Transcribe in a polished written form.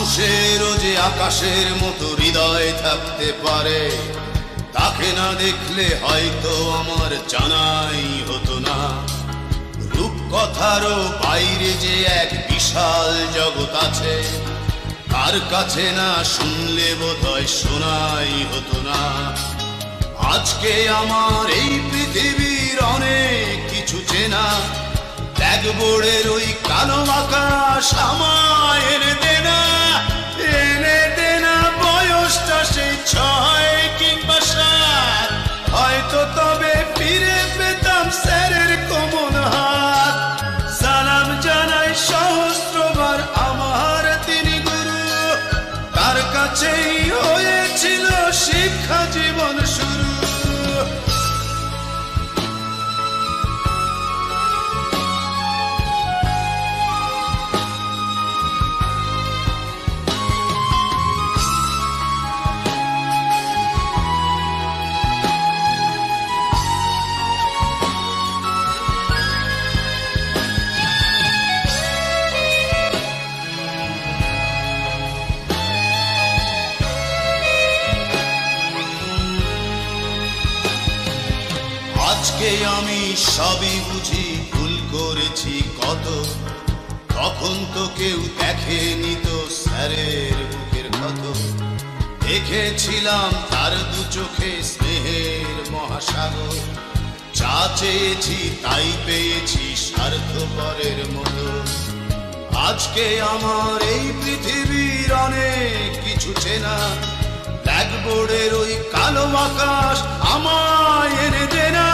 মানুষেরও যে আকাশের মতো হৃদয় থাকতে পারে, তাকে না দেখলে হয়তো আমার জানাই হতো না। রূপকথারও বাইরে যে এক বিশাল জগৎ আছে, তার কাছে না শুনলে বোধহয় শোনাই হতো না। আজকে আমার এই পৃথিবীর অনেক কিছু চেনা, ব্ল্যাকবোর্ডের ওই কালো আকাশ আমায় এনে দেনা, এনে দেনা। বয়সটা সেই 6 কিংবা 7, হয়তো তবে ফিরে পেতাম স্যারের কোমল হাত। সালাম জানাই সহস্রবার আমার তিনি গুরু, তার কাছেই হয়েছিল শিক্ষা জীবন শুরু। আজকে আমি সবই বুঝি, ভুল করেছি কত। তখন তো কেউ দেখেনি তো স্যারের বুকের ক্ষত। দেখেছিলাম তার দু চোখে স্নেহের মহাসাগর, যা চেয়েছি তাই পেয়েছি স্বার্থপরের মতো। আজকে আমার এই পৃথিবীর অনেক কিছু চেনা, ব্ল্যাকবোর্ডের ওই কালো আকাশ আমায় এনে দেনা,